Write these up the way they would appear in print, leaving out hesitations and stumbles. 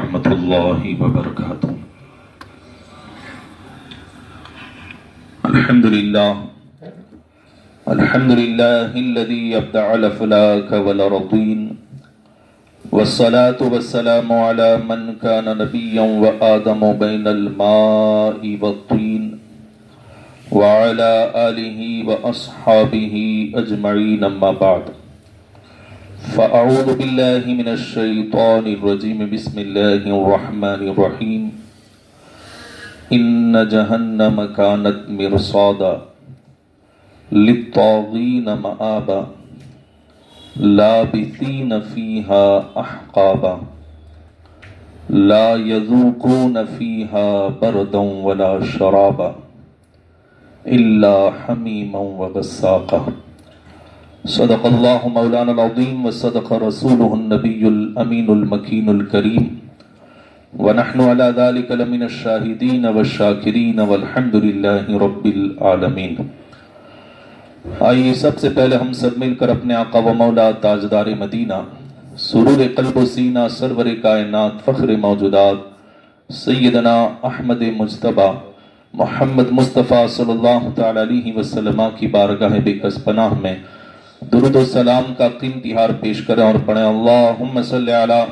ورحمۃ اللہ وبرکاتہ۔ الحمد للہ الذی ابدع الافلاک والارضین والصلاة والسلام علی من کان نبیا وآدم بین الماء والطین وعلی آلہ واصحابہ اجمعین، اما بعد فاعوذ باللہ من الشیطان الرجیم، بسم اللہ الرحمن الرحیم۔ ان جہنم کانت مرصادا للطاغین مآبا لابثین فیہا احقابا لا یذوقون فیہا بردا ولا شرابا الا حمیما وغساقا۔ صدق اللہ مولانا العظیم وصدق رسولہ النبی الامین المکین الکریم، ونحن علی ذلک لمن الشاہدین والشاکرین والحمد للہ رب العالمین۔ آئیے سب سے پہلے ہم سب مل کر اپنے آقا و مولا تاجدار مدینہ، سرور قلب و سینہ، سرور کائنات، فخر موجودات، سیدنا احمد مجتبیٰ محمد مصطفیٰ صلی اللہ تعالی علیہ وسلم کی بارگاہ بے کس پناہ میں درود و سلام کا قیمتی ہار پیش کریں اور پڑھیں اللہم صلی علی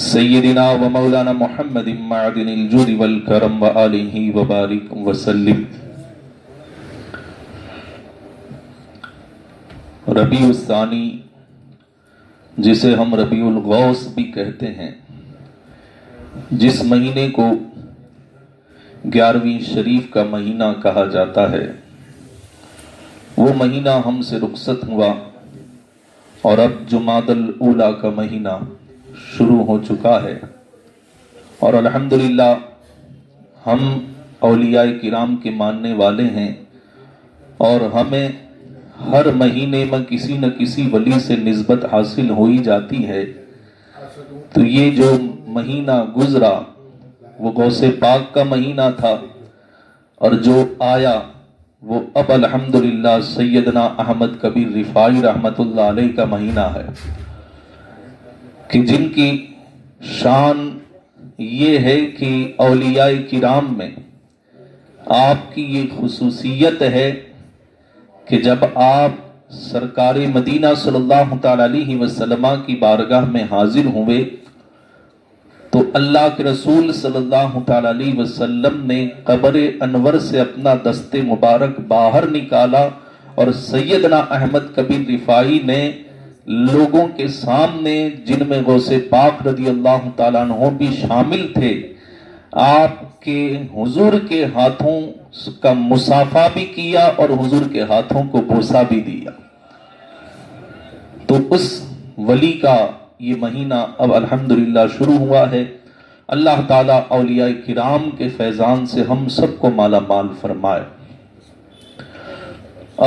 سیدنا و مولانا محمد معدن الجود والکرم و آلہ وبارک وسلم۔ ربیع الثانی، جسے ہم ربیع الغوث بھی کہتے ہیں، جس مہینے کو 11ویں شریف کا مہینہ کہا جاتا ہے، وہ مہینہ ہم سے رخصت ہوا اور اب جمادی الاولیٰ کا مہینہ شروع ہو چکا ہے، اور الحمدللہ ہم اولیاء کرام کے ماننے والے ہیں، اور ہمیں ہر مہینے میں کسی نہ کسی ولی سے نسبت حاصل ہوئی جاتی ہے۔ تو یہ جو مہینہ گزرا وہ غوث پاک کا مہینہ تھا، اور جو آیا وہ اب الحمدللہ سیدنا احمد کبیر رفاعی رحمت اللہ علیہ کا مہینہ ہے، کہ جن کی شان یہ ہے کہ اولیاء کرام میں آپ کی یہ خصوصیت ہے کہ جب آپ سرکار مدینہ صلی اللہ تعالی علیہ وسلم کی بارگاہ میں حاضر ہوئے تو اللہ کے رسول صلی اللہ تعالی علیہ وسلم نے قبر انور سے اپنا دست مبارک باہر نکالا، اور سیدنا احمد کبیر رفاعی نے لوگوں کے سامنے، جن میں غوث پاک رضی اللہ تعالیٰ عنہ بھی شامل تھے، آپ کے حضور کے ہاتھوں کا مصافحہ بھی کیا اور حضور کے ہاتھوں کو بوسہ بھی دیا۔ تو اس ولی کا یہ مہینہ اب الحمدللہ شروع ہوا ہے۔ اللہ تعالیٰ اولیاء کرام کے فیضان سے ہم سب کو مالا مال فرمائے۔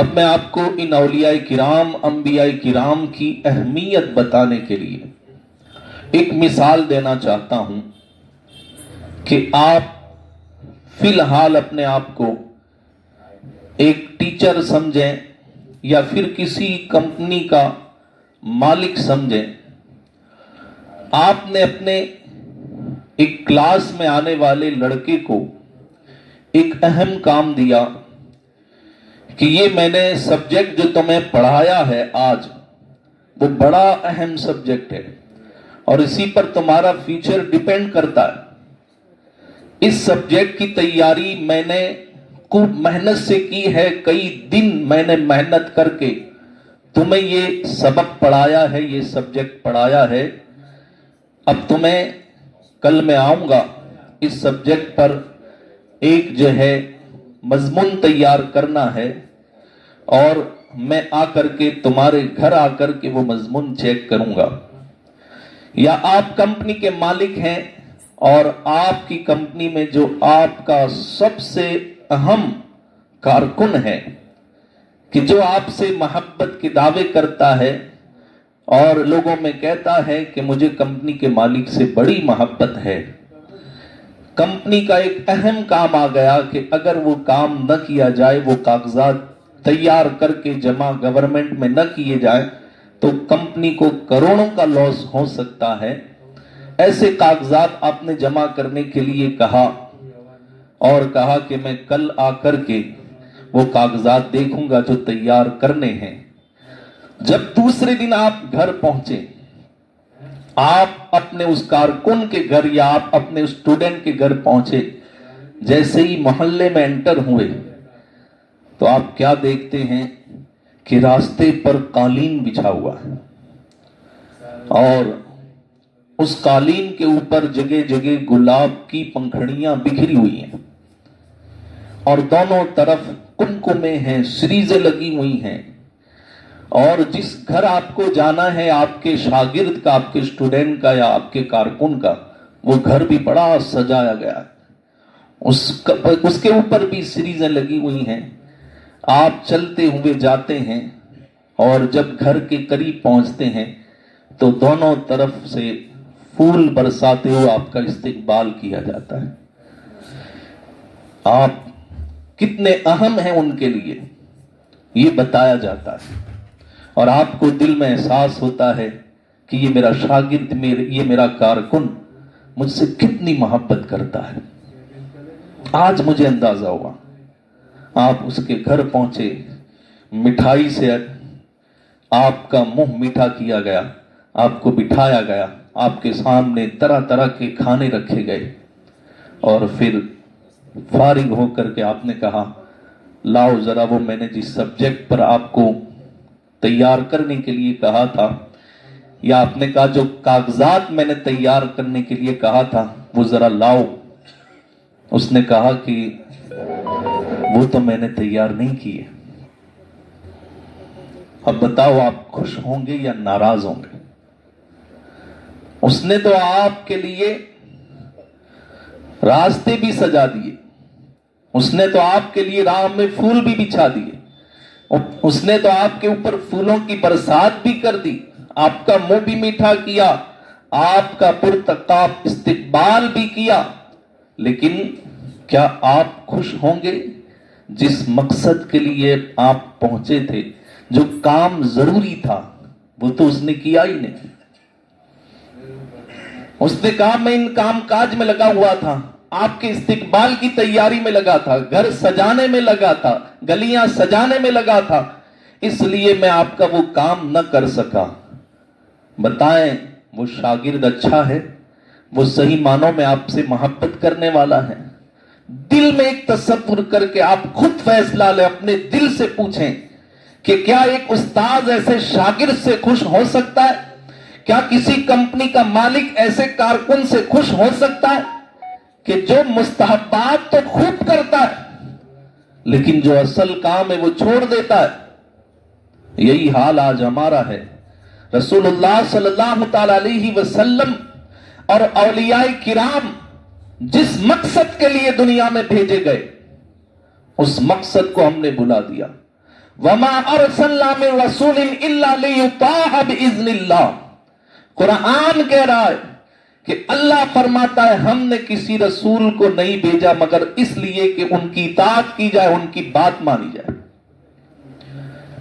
اب میں آپ کو ان اولیاء کرام، انبیاء کرام کی اہمیت بتانے کے لیے ایک مثال دینا چاہتا ہوں کہ آپ فی الحال اپنے آپ کو ایک ٹیچر سمجھیں یا پھر کسی کمپنی کا مالک سمجھیں۔ آپ نے اپنے ایک کلاس میں آنے والے لڑکے کو ایک اہم کام دیا کہ یہ میں نے سبجیکٹ جو تمہیں پڑھایا ہے آج، وہ بڑا اہم سبجیکٹ ہے اور اسی پر تمہارا فیوچر ڈیپینڈ کرتا ہے۔ اس سبجیکٹ کی تیاری میں نے خوب محنت سے کی ہے، کئی دن میں نے محنت کر کے تمہیں یہ سبق پڑھایا ہے، یہ سبجیکٹ پڑھایا ہے۔ اب تمہیں کل میں آؤں گا، اس سبجیکٹ پر ایک جو ہے مضمون تیار کرنا ہے، اور میں آ کر کے تمہارے گھر آ کر کے وہ مضمون چیک کروں گا۔ یا آپ کمپنی کے مالک ہیں اور آپ کی کمپنی میں جو آپ کا سب سے اہم کارکن ہے، کہ جو آپ سے محبت کے دعوے کرتا ہے اور لوگوں میں کہتا ہے کہ مجھے کمپنی کے مالک سے بڑی محبت ہے، کمپنی کا ایک اہم کام آ گیا کہ اگر وہ کام نہ کیا جائے، وہ کاغذات تیار کر کے جمع گورنمنٹ میں نہ کیے جائے تو کمپنی کو کروڑوں کا لاس ہو سکتا ہے۔ ایسے کاغذات آپ نے جمع کرنے کے لیے کہا اور کہا کہ میں کل آ کر کے وہ کاغذات دیکھوں گا جو تیار کرنے ہیں۔ جب دوسرے دن آپ گھر پہنچے، آپ اپنے اس کارکن کے گھر یا آپ اپنے اسٹوڈنٹ کے گھر پہنچے، جیسے ہی محلے میں انٹر ہوئے تو آپ کیا دیکھتے ہیں کہ راستے پر قالین بچھا ہوا ہے اور اس قالین کے اوپر جگہ جگہ گلاب کی پنکھڑیاں بکھری ہوئی ہیں اور دونوں طرف کمکمے ہیں، سریزیں لگی ہوئی ہیں، اور جس گھر آپ کو جانا ہے آپ کے شاگرد کا، آپ کے اسٹوڈنٹ کا یا آپ کے کارکن کا، وہ گھر بھی بڑا سجایا گیا ہے، اس کے اوپر بھی سریزیں لگی ہوئی ہیں۔ آپ چلتے ہوئے جاتے ہیں اور جب گھر کے قریب پہنچتے ہیں تو دونوں طرف سے پھول برساتے ہوئے آپ کا استقبال کیا جاتا ہے۔ آپ کتنے اہم ہیں ان کے لیے یہ بتایا جاتا ہے، اور آپ کو دل میں احساس ہوتا ہے کہ یہ میرا شاگرد، یہ میرا کارکن مجھ سے کتنی محبت کرتا ہے۔ آج مجھے اندازہ ہوا۔ آپ اس کے گھر پہنچے، مٹھائی سے آپ کا منہ میٹھا کیا گیا، آپ کو بٹھایا گیا، آپ کے سامنے طرح طرح کے کھانے رکھے گئے، اور پھر فارغ ہو کر کے آپ نے کہا لاؤ ذرا وہ میں نے جس سبجیکٹ پر آپ کو تیار کرنے کے لیے کہا تھا، یا آپ نے کہا جو کاغذات میں نے تیار کرنے کے لیے کہا تھا وہ ذرا لاؤ۔ اس نے کہا کہ وہ تو میں نے تیار نہیں کیے۔ اب بتاؤ آپ خوش ہوں گے یا ناراض ہوں گے؟ اس نے تو آپ کے لیے راستے بھی سجا دیے، اس نے تو آپ کے لیے راہ میں پھول بھی بچھا دیے، اس نے تو آپ کے اوپر پھولوں کی برسات بھی کر دی، آپ کا منہ بھی میٹھا کیا، آپ کا پرتقاب استقبال بھی کیا، لیکن کیا آپ خوش ہوں گے؟ جس مقصد کے لیے آپ پہنچے تھے، جو کام ضروری تھا، وہ تو اس نے کیا ہی نہیں۔ اس نے کہا میں ان کام کاج میں لگا ہوا تھا، آپ کے استقبال کی تیاری میں لگا تھا، گھر سجانے میں لگا تھا، گلیاں سجانے میں لگا تھا، اس لیے میں آپ کا وہ کام نہ کر سکا۔ بتائیں وہ شاگرد اچھا ہے؟ وہ صحیح معنوں میں آپ سے محبت کرنے والا ہے؟ دل میں ایک تصور کر کے آپ خود فیصلہ لیں، اپنے دل سے پوچھیں کہ کیا ایک استاد ایسے شاگرد سے خوش ہو سکتا ہے؟ کیا کسی کمپنی کا مالک ایسے کارکن سے خوش ہو سکتا ہے کہ جو مستحبات تو خوب کرتا ہے لیکن جو اصل کام ہے وہ چھوڑ دیتا ہے؟ یہی حال آج ہمارا ہے۔ رسول اللہ صلی اللہ تعالی علیہ وسلم اور اولیاء کرام جس مقصد کے لیے دنیا میں بھیجے گئے، اس مقصد کو ہم نے بھلا دیا۔ وَمَا أَرْسَلْنَا مِن رَسُولٍ إِلَّا لِيُطَاعَ بِإِذْنِ اللَّهِ۔ قرآن کہہ رہا ہے کہ اللہ فرماتا ہے ہم نے کسی رسول کو نہیں بھیجا مگر اس لیے کہ ان کی اطاعت کی جائے، ان کی بات مانی جائے۔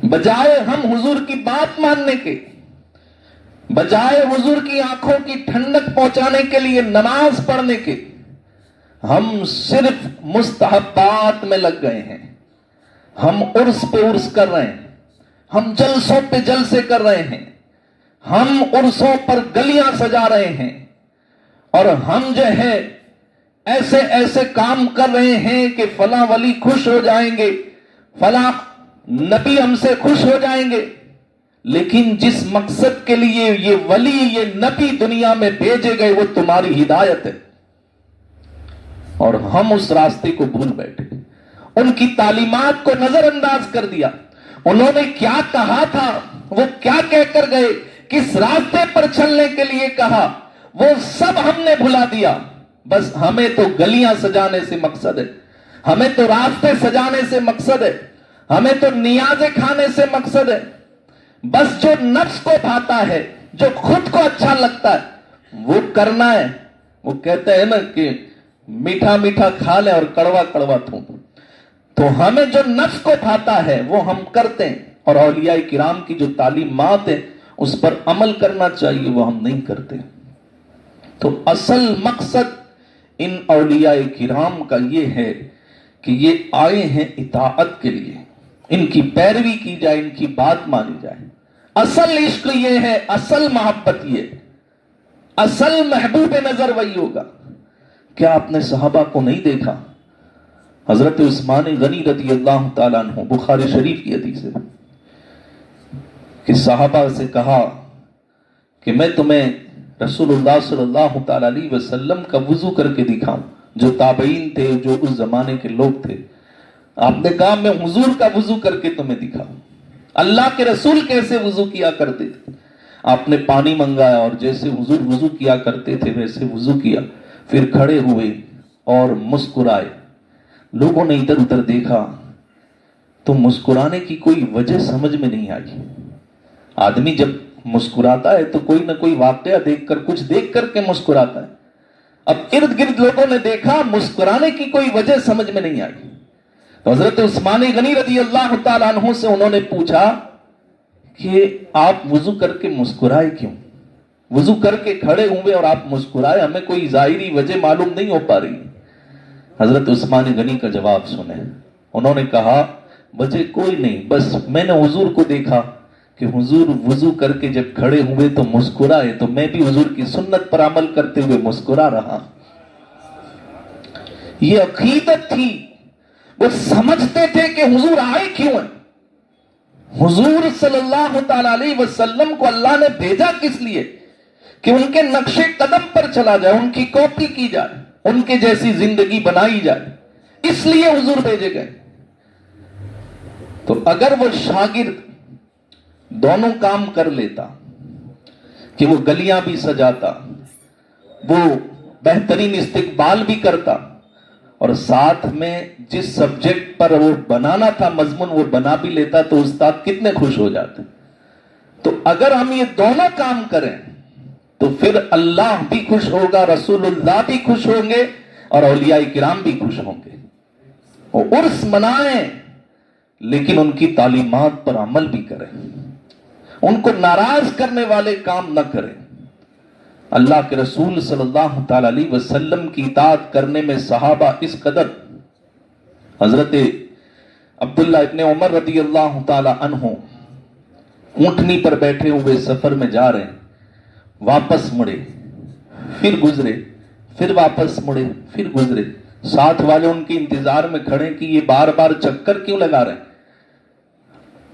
بجائے ہم حضور کی بات ماننے کے، بجائے حضور کی آنکھوں کی ٹھنڈک پہنچانے کے لیے نماز پڑھنے کے، ہم صرف مستحبات میں لگ گئے ہیں۔ ہم عرس پہ عرس کر رہے ہیں، ہم جلسوں پہ جلسے کر رہے ہیں، ہم عرسوں پر گلیاں سجا رہے ہیں، اور ہم جو ہے ایسے ایسے کام کر رہے ہیں کہ فلاں ولی خوش ہو جائیں گے، فلاں نبی ہم سے خوش ہو جائیں گے، لیکن جس مقصد کے لیے یہ ولی یہ نبی دنیا میں بھیجے گئے وہ تمہاری ہدایت ہے، اور ہم اس راستے کو بھول بیٹھے، ان کی تعلیمات کو نظر انداز کر دیا۔ انہوں نے کیا کہا تھا، وہ کیا کہہ کر گئے، کس راستے پر چلنے کے لیے کہا، وہ سب ہم نے بھلا دیا۔ بس ہمیں تو گلیاں سجانے سے مقصد ہے، ہمیں تو راستے سجانے سے مقصد ہے، ہمیں تو نیازیں کھانے سے مقصد ہے۔ بس جو نفس کو بھاتا ہے، جو خود کو اچھا لگتا ہے وہ کرنا ہے۔ وہ کہتے ہیں نا کہ میٹھا میٹھا کھا لیں اور کڑوا کڑوا تھوک۔ تو ہمیں جو نفس کو بھاتا ہے وہ ہم کرتے ہیں، اور اولیاء کرام کی جو تعلیمات ہیں اس پر عمل کرنا چاہیے وہ ہم نہیں کرتے۔ تو اصل مقصد ان اولیاء کرام کا یہ ہے کہ یہ آئے ہیں اطاعت کے لیے، ان کی پیروی کی جائے، ان کی بات مانی جائے۔ اصل عشق یہ ہے، اصل محبت یہ ہے، اصل محبوب نظر وہی ہوگا۔ کیا آپ نے صحابہ کو نہیں دیکھا؟ حضرت عثمان غنی رضی اللہ تعالیٰ عنہ، بخاری شریف کی حدیث ہے کہ صحابہ سے کہا کہ میں تمہیں رسول اللہ صلی اللہ تعالیٰ علیہ وسلم کا وضو کر کے دکھاؤں، جو تابعین تھے، جو اس زمانے کے لوگ تھے۔ آپ نے کہا میں حضور کا وضو کر کے تمہیں دکھاؤں، اللہ کے رسول کیسے وضو کیا کرتے تھے۔ آپ نے پانی منگایا اور جیسے حضور وضو کیا کرتے تھے ویسے وضو کیا، پھر کھڑے ہوئے اور مسکرائے۔ لوگوں نے ادھر ادھر دیکھا تو مسکرانے کی کوئی وجہ سمجھ میں نہیں آئی۔ آدمی جب مسکراتا ہے تو کوئی نہ کوئی واقعہ دیکھ کر، کچھ دیکھ کر کے مسکراتا ہے۔ اب ارد گرد لوگوں نے دیکھا، مسکرانے کی کوئی وجہ سمجھ میں نہیں آئی۔ تو حضرت عثمان غنی رضی اللہ تعالیٰ عنہ سے انہوں نے پوچھا کہ آپ وضو کر کے مسکرائے کیوں؟ وضو کر کے کھڑے ہوئے اور آپ مسکرائے، ہمیں کوئی ظاہری وجہ معلوم نہیں ہو پا رہی۔ حضرت عثمان غنی کا جواب سنیں۔ انہوں نے کہا وجہ کوئی نہیں، بس میں نے حضور کو دیکھا کہ حضور وضو کر کے جب کھڑے ہوئے تو مسکرائے، تو میں بھی حضور کی سنت پر عمل کرتے ہوئے مسکرا رہا۔ یہ عقیدت تھی، وہ سمجھتے تھے کہ حضور آئے کیوں ہیں، حضور صلی اللہ تعالیٰ علیہ وسلم کو اللہ نے بھیجا کس لیے؟ کہ ان کے نقش قدم پر چلا جائے، ان کی کاپی کی جائے، ان کے جیسی زندگی بنائی جائے، اس لیے حضور بھیجے گئے۔ تو اگر وہ شاگرد دونوں کام کر لیتا کہ وہ گلیاں بھی سجاتا، وہ بہترین استقبال بھی کرتا، اور ساتھ میں جس سبجیکٹ پر وہ بنانا تھا مضمون وہ بنا بھی لیتا، تو استاد کتنے خوش ہو جاتے۔ تو اگر ہم یہ دونوں کام کریں تو پھر اللہ بھی خوش ہوگا، رسول اللہ بھی خوش ہوں گے، اور اولیاء کرام بھی خوش ہوں گے۔ وہ عرس منائیں لیکن ان کی تعلیمات پر عمل بھی کریں، ان کو ناراض کرنے والے کام نہ کریں۔ اللہ کے رسول صلی اللہ تعالی علیہ وسلم کی اطاعت کرنے میں صحابہ اس قدر، حضرت عبداللہ ابن عمر رضی اللہ تعالی عنہ اونٹنی پر بیٹھے ہوئے سفر میں جا رہے ہیں، واپس مڑے پھر گزرے، پھر واپس مڑے پھر گزرے، ساتھ والے ان کے انتظار میں کھڑے کہ یہ بار بار چکر کیوں لگا رہے ہیں۔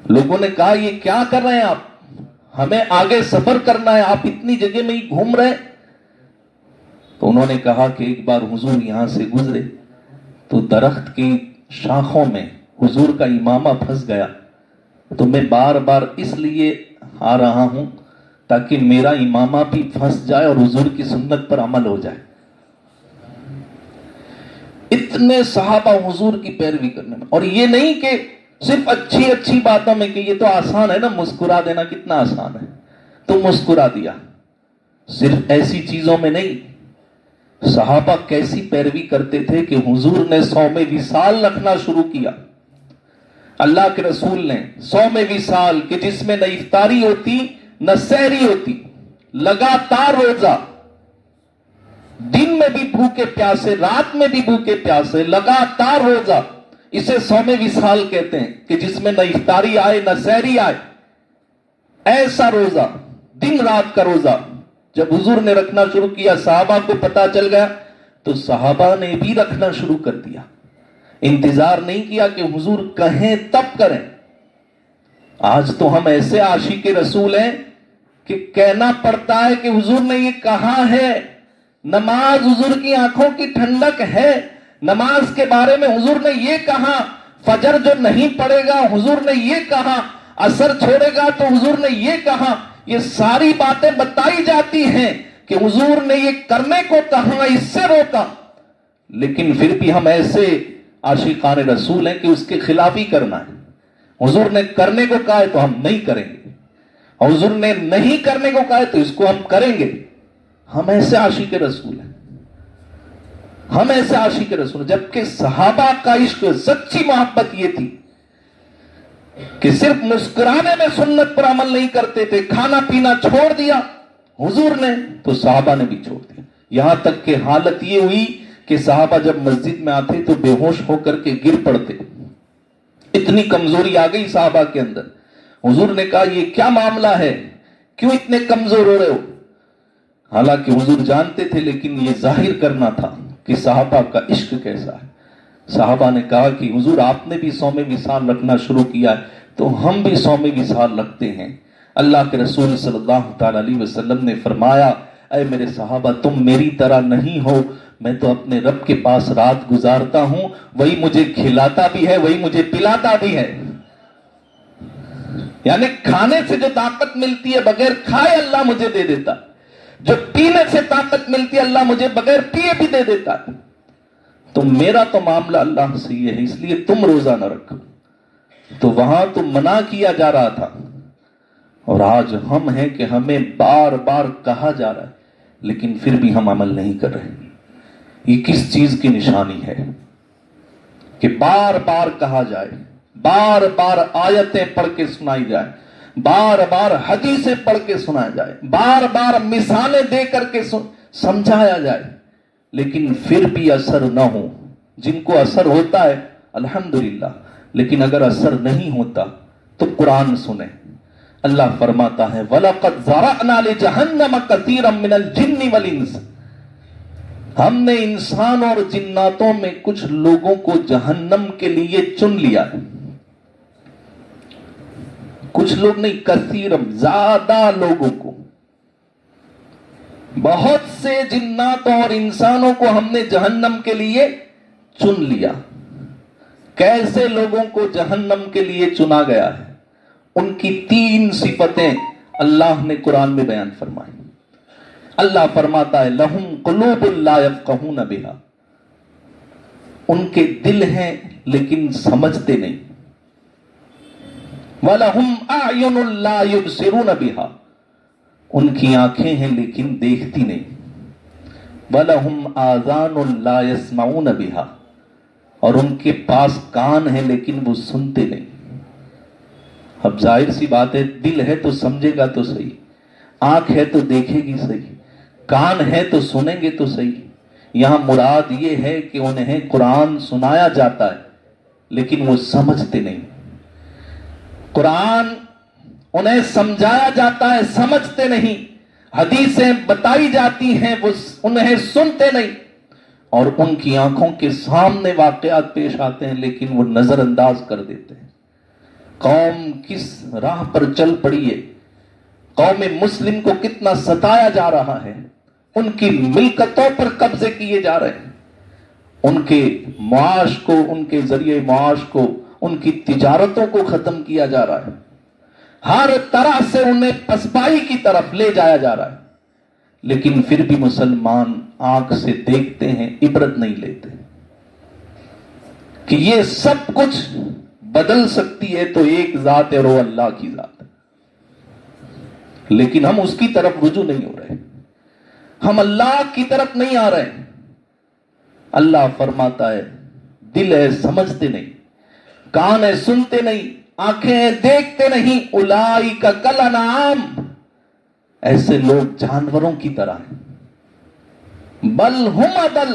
لوگوں نے کہا یہ کیا کر رہے ہیں آپ، ہمیں آگے سفر کرنا ہے، آپ اتنی جگہ میں ہی گھوم رہے ہیں۔ تو انہوں نے کہا کہ ایک بار حضور یہاں سے گزرے تو درخت کی شاخوں میں حضور کا امامہ پھنس گیا، تو میں بار بار اس لیے آ رہا ہوں تاکہ میرا امامہ بھی پھنس جائے اور حضور کی سنت پر عمل ہو جائے۔ اتنے صحابہ حضور کی پیروی کرنے میں، اور یہ نہیں کہ صرف اچھی اچھی باتوں میں کہ یہ تو آسان ہے نا، مسکرا دینا کتنا آسان ہے، تو مسکرا دیا، صرف ایسی چیزوں میں نہیں۔ صحابہ کیسی پیروی کرتے تھے کہ حضور نے صوم وصال رکھنا شروع کیا، اللہ کے رسول نے صوم وصال کہ جس میں نہ افطاری ہوتی نہ سحری ہوتی، لگاتار روزہ، دن میں بھی بھوکے پیاسے، رات میں بھی بھوکے پیاسے، لگاتار روزہ، اسے صوم وصال کہتے ہیں کہ جس میں نہ افطاری آئے نہ سحری آئے، ایسا روزہ، دن رات کا روزہ جب حضور نے رکھنا شروع کیا، صحابہ کو پتا چل گیا تو صحابہ نے بھی رکھنا شروع کر دیا، انتظار نہیں کیا کہ حضور کہیں تب کریں۔ آج تو ہم ایسے عاشق رسول ہیں کہ کہنا پڑتا ہے کہ حضور نے یہ کہا ہے، نماز حضور کی آنکھوں کی ٹھنڈک ہے، نماز کے بارے میں حضور نے یہ کہا، فجر جو نہیں پڑے گا حضور نے یہ کہا، عصر چھوڑے گا تو حضور نے یہ کہا۔ یہ ساری باتیں بتائی جاتی ہیں کہ حضور نے یہ کرنے کو کہا، اس سے روکا، لیکن پھر بھی ہم ایسے عاشقان رسول ہیں کہ اس کے خلاف ہی کرنا ہے۔ حضور نے کرنے کو کہا ہے تو ہم نہیں کریں گے، حضور نے نہیں کرنے کو کہا ہے تو اس کو ہم کریں گے۔ ہم ایسے عاشق رسول ہیں، ہم ایسے عاشق رسول ہیں۔ جبکہ صحابہ کا عشق، سچی محبت یہ تھی کہ صرف مسکرانے میں سنت پر عمل نہیں کرتے تھے، کھانا پینا چھوڑ دیا حضور نے تو صحابہ نے بھی چھوڑ دیا۔ یہاں تک کہ حالت یہ ہوئی کہ صحابہ جب مسجد میں آتے تو بے ہوش ہو کر کے گر پڑتے، اتنی کمزوری آ گئی صحابہ کے اندر۔ حضور نے کہا یہ کیا معاملہ ہے، کیوں اتنے کمزور ہو رہے ہو؟ حالانکہ حضور جانتے تھے، لیکن یہ ظاہر کرنا تھا کہ صحابہ کا عشق کیسا ہے۔ صحابہ نے کہا کہ حضور آپ نے بھی صوم وصال رکھنا شروع کیا ہے تو ہم بھی صوم وصال رکھتے ہیں۔ اللہ کے رسول صلی اللہ تعالی علیہ وسلم نے فرمایا اے میرے صحابہ تم میری طرح نہیں ہو، میں تو اپنے رب کے پاس رات گزارتا ہوں، وہی مجھے کھلاتا بھی ہے، وہی مجھے پلاتا بھی ہے۔ یعنی کھانے سے جو طاقت ملتی ہے بغیر کھائے اللہ مجھے دے دیتا، جو پینے سے طاقت ملتی ہے اللہ مجھے بغیر پیے بھی دے دیتا ہے۔ تو میرا تو معاملہ اللہ سے یہ ہے، اس لیے تم روزہ نہ رکھو۔ تو وہاں تو منع کیا جا رہا تھا، اور آج ہم ہیں کہ ہمیں بار بار کہا جا رہا ہے لیکن پھر بھی ہم عمل نہیں کر رہے۔ یہ کس چیز کی نشانی ہے کہ بار بار کہا جائے، بار بار آیتیں پڑھ کے سنائی جائے، بار بار حدیثیں پڑھ کے سنایا جائے، بار بار مثالیں دے کر کے سمجھایا جائے، لیکن پھر بھی اثر نہ ہو۔ جن کو اثر ہوتا ہے الحمدللہ، لیکن اگر اثر نہیں ہوتا تو قرآن سنیں۔ اللہ فرماتا ہے وَلَقَدْ ذَرَأْنَا لِجَهَنَّمَ كَثِيرًا مِنَ الْجِنِّ وَالْإِنسِ، ہم نے انسان اور جناتوں میں کچھ لوگوں کو جہنم کے لیے چن لیا۔ کچھ لوگ نہیں، کثیرم، زیادہ لوگوں کو، بہت سے جناتوں اور انسانوں کو ہم نے جہنم کے لیے چن لیا۔ کیسے لوگوں کو جہنم کے لیے چنا گیا ہے؟ ان کی 3 صفتیں اللہ نے قرآن میں بیان فرمائی۔ اللہ فرماتا ہے لہم قلوب لا یفقہون بہا، ان کے دل ہیں لیکن سمجھتے نہیں۔ وَلَهُمْ أَعْيُنٌ لَا يُبْصِرُونَ بِهَا، ان کی آنکھیں ہیں لیکن دیکھتی نہیں۔ وَلَهُمْ آذَانٌ لَا يَسْمَعُونَ بِهَا، اور ان کے پاس کان ہیں لیکن وہ سنتے نہیں۔ اب ظاہر سی بات ہے، دل ہے تو سمجھے گا تو صحیح، آنکھ ہے تو دیکھے گی صحیح، کان ہے تو سنیں گے تو صحیح۔ یہاں مراد یہ ہے کہ انہیں قرآن سنایا جاتا ہے لیکن وہ سمجھتے نہیں۔ قرآن انہیں سمجھایا جاتا ہے، سمجھتے نہیں۔ حدیثیں بتائی جاتی ہیں، وہ انہیں سنتے نہیں، اور ان کی آنکھوں کے سامنے واقعات پیش آتے ہیں لیکن وہ نظر انداز کر دیتے ہیں۔ قوم کس راہ پر چل پڑی ہے، قوم مسلم کو کتنا ستایا جا رہا ہے، ان کی ملکتوں پر قبضے کیے جا رہے ہیں، ان کے معاش کو، ان کے ذریعے معاش کو، ان کی تجارتوں کو ختم کیا جا رہا ہے، ہر طرح سے انہیں پسپائی کی طرف لے جایا جا رہا ہے، لیکن پھر بھی مسلمان آنکھ سے دیکھتے ہیں، عبرت نہیں لیتے کہ یہ سب کچھ بدل سکتی ہے تو ایک ذات ہے، وہ اللہ کی ذات ہے، لیکن ہم اس کی طرف رجوع نہیں ہو رہے، ہم اللہ کی طرف نہیں آ رہے۔ اللہ فرماتا ہے دل ہے سمجھتے نہیں، کان ہے سنتے نہیں، آنکھیں ہیں دیکھتے نہیں، اولئک کالانعام، ایسے لوگ جانوروں کی طرح ہیں، بل ہم اضل،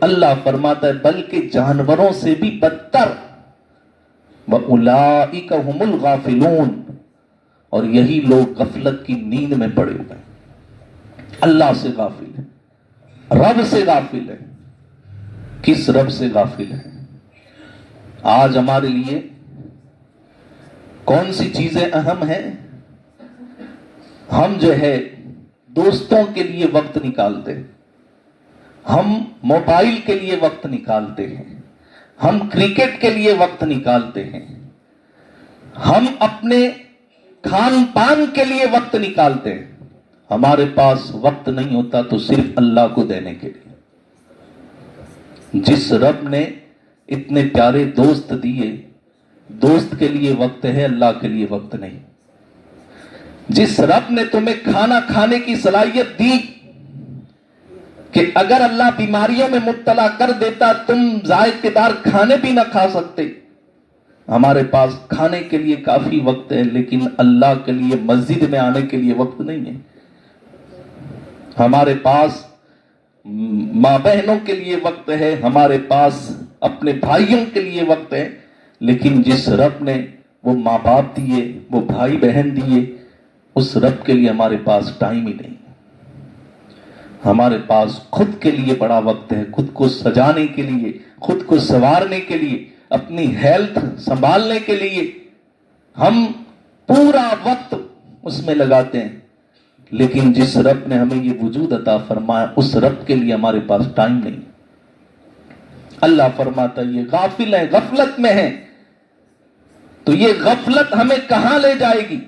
اللہ فرماتا ہے بلکہ جانوروں سے بھی بدتر، وَأُولَئِكَ هُمُ الْغَافِلُونَ، اور یہی لوگ غفلت کی نیند میں پڑے ہوئے ہیں، اللہ سے غافل ہے، رب سے غافل ہے۔ کس رب سے غافل ہے؟ آج ہمارے لیے کون سی چیزیں اہم ہیں؟ ہم جو ہے دوستوں کے لیے وقت نکالتے ہیں، ہم موبائل کے لیے وقت نکالتے ہیں، ہم کرکٹ کے لیے وقت نکالتے ہیں، ہم اپنے کھان پان کے لیے وقت نکالتے ہیں، ہمارے پاس وقت نہیں ہوتا تو صرف اللہ کو دینے کے لیے۔ جس رب نے اتنے پیارے دوست دیے، دوست کے لیے وقت ہے، اللہ کے لیے وقت نہیں۔ جس رب نے تمہیں کھانا کھانے کی صلاحیت دی کہ اگر اللہ بیماریوں میں مبتلا کر دیتا تم ذائقے دار کھانے بھی نہ کھا سکتے، ہمارے پاس کھانے کے لیے کافی وقت ہے لیکن اللہ کے لیے مسجد میں آنے کے لیے وقت نہیں ہے۔ ہمارے پاس ماں بہنوں کے لیے وقت ہے، ہمارے پاس اپنے بھائیوں کے لیے وقت ہے، لیکن جس رب نے وہ ماں باپ دیے، وہ بھائی بہن دیے، اس رب کے لیے ہمارے پاس ٹائم ہی نہیں۔ ہمارے پاس خود کے لیے بڑا وقت ہے، خود کو سجانے کے لیے، خود کو سنوارنے کے لیے، اپنی ہیلتھ سنبھالنے کے لیے ہم پورا وقت اس میں لگاتے ہیں، لیکن جس رب نے ہمیں یہ وجود عطا فرمایا اس رب کے لیے ہمارے پاس ٹائم نہیں۔ اللہ فرماتا ہے یہ غافل ہیں، غفلت میں ہیں، تو یہ غفلت ہمیں کہاں لے جائے گی؟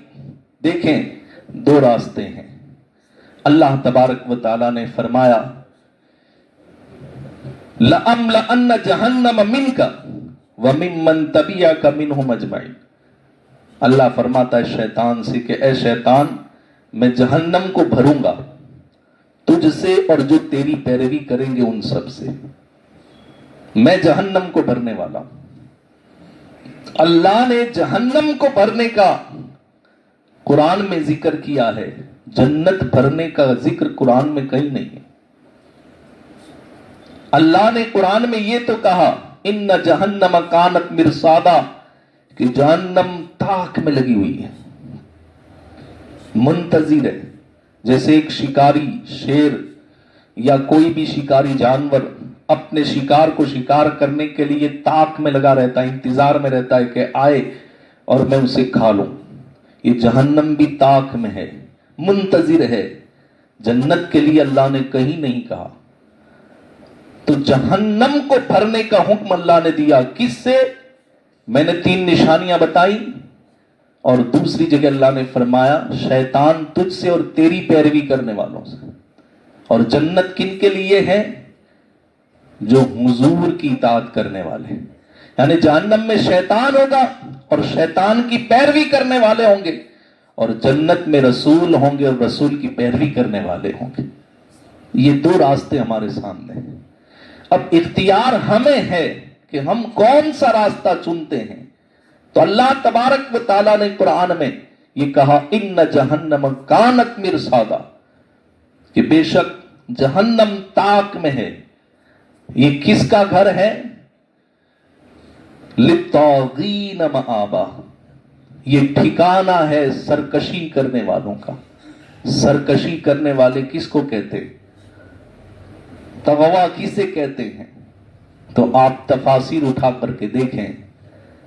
دیکھیں، دو راستے ہیں۔ اللہ تبارک و تعالیٰ نے فرمایا لَأَمْلَأَنَّ جَهَنَّمَ مِنْكَ وَمِمَّنْ تَبِعَكَ مِنْهُمْ أَجْمَعِينَ۔ اللہ فرماتا ہے شیطان سے کہ اے شیطان، میں جہنم کو بھروں گا تجھ سے اور جو تیری پیروی کریں گے ان سب سے، میں جہنم کو بھرنے والا ہوں۔ اللہ نے جہنم کو بھرنے کا قرآن میں ذکر کیا ہے، جنت بھرنے کا ذکر قرآن میں کہیں نہیں ہے۔ اللہ نے قرآن میں یہ تو کہا ان جہنم کانت مرصادا، کہ جہنم تاک میں لگی ہوئی ہے، منتظر ہے۔ جیسے ایک شکاری شیر یا کوئی بھی شکاری جانور اپنے شکار کو شکار کرنے کے لیے تاک میں لگا رہتا ہے، انتظار میں رہتا ہے کہ آئے اور میں اسے کھا لوں، یہ جہنم بھی تاک میں ہے، منتظر ہے۔ جنت کے لیے اللہ نے کہیں نہیں کہا۔ تو جہنم کو بھرنے کا حکم اللہ نے دیا، کس سے؟ میں نے 3 نشانیاں بتائی، اور دوسری جگہ اللہ نے فرمایا شیطان تجھ سے اور تیری پیروی کرنے والوں سے۔ اور جنت کن کے لیے ہے؟ جو حضور کی اطاعت کرنے والے، یعنی جہنم میں شیطان ہوگا اور شیطان کی پیروی کرنے والے ہوں گے، اور جنت میں رسول ہوں گے اور رسول کی پیروی کرنے والے ہوں گے۔ یہ 2 راستے ہمارے سامنے ہیں۔ اب اختیار ہمیں ہے کہ ہم کون سا راستہ چنتے ہیں۔ تو اللہ تبارک و تعالیٰ نے قرآن میں یہ کہا ان جہنم کانت مرصادا، کہ بے شک جہنم تاک میں ہے۔ یہ کس کا گھر ہے؟ للطاغین مآبا، یہ ٹھکانہ ہے سرکشی کرنے والوں کا۔ سرکشی کرنے والے کس کو کہتے ہیں؟ تغوا کسے کہتے ہیں؟ تو آپ تفاسیر اٹھا کر کے دیکھیں،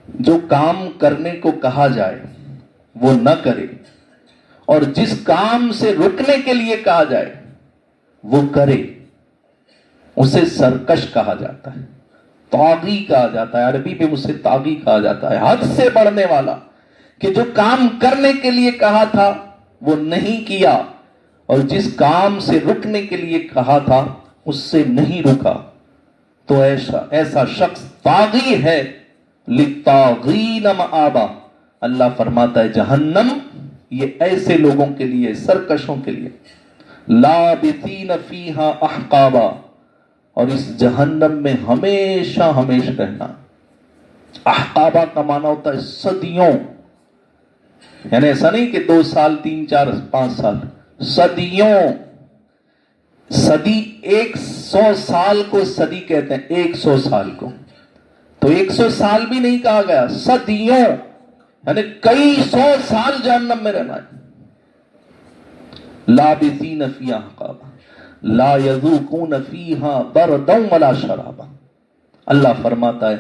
جو کام کرنے کو کہا جائے وہ نہ کرے، اور جس کام سے رکنے کے لیے کہا جائے وہ کرے، اسے سرکش کہا جاتا ہے، طاغی کہا جاتا ہے۔ عربی میں اسے طاغی کہا جاتا ہے، حد سے بڑھنے والا، کہ جو کام کرنے کے لیے کہا تھا وہ نہیں کیا، اور جس کام سے رکنے کے لیے کہا تھا اس سے نہیں رکا، تو ایسا شخص طاغی ہے۔ للطاغین مآبا، اللہ فرماتا ہے جہنم یہ ایسے لوگوں کے لیے، سرکشوں کے لیے۔ لابثین فیہا احقابا، اور اس جہنم میں ہمیشہ ہمیشہ رہنا۔ احقابا کا معنی ہوتا ہے صدیوں، یعنی ایسا نہیں کہ 2 سال 3 4 5 سال، صدیوں۔ صدی 100 سال کو صدی کہتے ہیں، 100 سال کو، تو 100 سال بھی نہیں کہا گیا، صدیوں، یعنی کئی 100 سال جہنم میں رہنا ہے۔ لابثین فیہا احقابا لا یذوقون فیہا بردا ولا شرابا، اللہ فرماتا ہے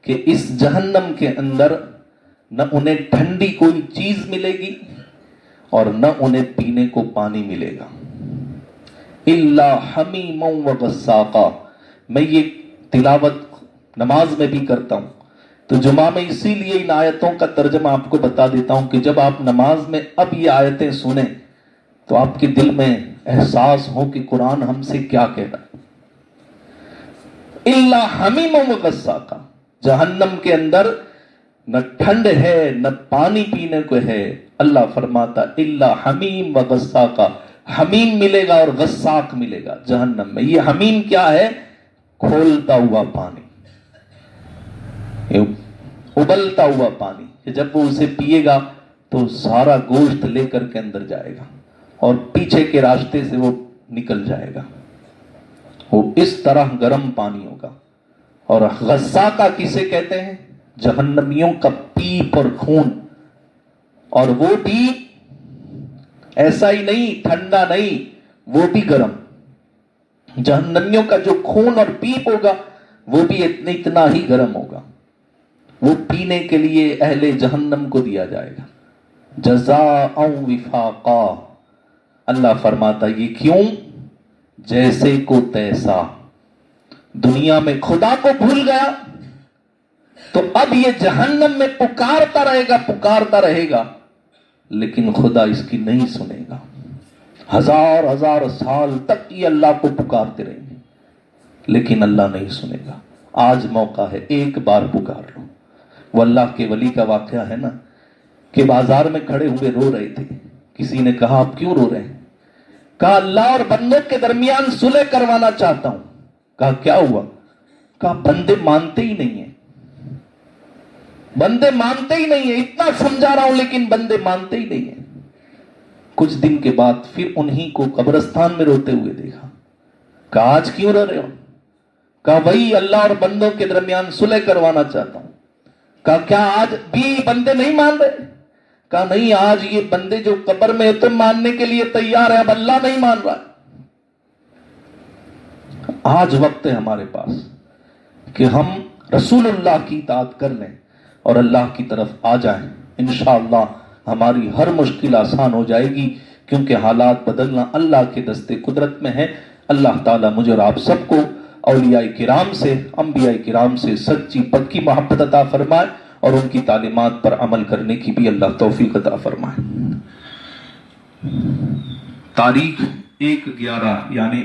کہ اس جہنم کے اندر نہ انہیں ٹھنڈی کوئی چیز ملے گی اور نہ انہیں پینے کو پانی ملے گا، الا حمیما وغساقا۔ میں یہ تلاوت نماز میں بھی کرتا ہوں، تو جمعہ میں اسی لیے ان آیتوں کا ترجمہ آپ کو بتا دیتا ہوں کہ جب آپ نماز میں اب یہ آیتیں سنیں تو آپ کے دل میں احساس ہو کہ قرآن ہم سے کیا کہہ رہا ہے۔ الا حمیما وغساقا، جہنم کے اندر نہ ٹھنڈ ہے نہ پانی پینے کو ہے۔ اللہ فرماتا الا حمیم وغساقا، حمیم ملے گا اور غساق ملے گا جہنم میں۔ یہ حمیم کیا ہے؟ کھولتا ہوا پانی، ابلتا ہوا پانی، کہ جب وہ اسے پیے گا تو سارا گوشت لے کر کے اندر جائے گا اور پیچھے کے راستے سے وہ نکل جائے گا. وہ اس طرح گرم پانی ہوگا. اور غصہ کا کسے کہتے ہیں؟ جہنمیوں کا پیپ اور خون. اور وہ بھی ایسا ہی نہیں ٹھنڈا نہیں، وہ بھی گرم. جہنمیوں کا جو خون اور پیپ ہوگا وہ بھی اتنا ہی گرم ہوگا. وہ پینے کے لیے اہل جہنم کو دیا جائے گا. جزاء وفاقا. اللہ فرماتا یہ کیوں؟ جیسے کو تیسا. دنیا میں خدا کو بھول گیا تو اب یہ جہنم میں پکارتا رہے گا لیکن خدا اس کی نہیں سنے گا. ہزار سال تک یہ اللہ کو پکارتے رہیں گے لیکن اللہ نہیں سنے گا. آج موقع ہے، ایک بار پکار لو. وہ اللہ کے ولی کا واقعہ ہے نا کہ بازار میں کھڑے ہوئے رو رہے تھے. کسی نے کہا آپ کیوں رو رہے ہیں؟ کہا اللہ اور بندوں کے درمیان صلح کروانا چاہتا ہوں. کہا کیا ہوا؟ کہا بندے مانتے ہی نہیں ہیں. بندے مانتے ہی نہیں ہیں. اتنا سمجھا رہا ہوں لیکن بندے مانتے ہی نہیں ہیں. کچھ دن کے بعد پھر انہی کو قبرستان میں روتے ہوئے دیکھا. کہا آج کیوں رو رہے ہو؟ کہا وہی اللہ اور بندوں کے درمیان صلح کروانا چاہتا ہوں. کہا کیا آج بھی بندے نہیں مان رہے؟ کہا نہیں، آج یہ بندے جو قبر میں تم ماننے کے لیے تیار ہے، اب اللہ نہیں مان رہا. آج وقت ہے ہمارے پاس کہ ہم رسول اللہ کی اطاعت کر لیں اور اللہ کی طرف آ جائیں. انشاءاللہ ہماری ہر مشکل آسان ہو جائے گی کیونکہ حالات بدلنا اللہ کے دستے قدرت میں ہے. اللہ تعالیٰ مجھے اور آپ سب کو اولیاء کرام سے، انبیاء کرام سے سچی پکی محبت عطا فرمائے اور ان کی تعلیمات پر عمل کرنے کی بھی اللہ توفیق عطا فرمائے. تاریخ 1/11 یعنی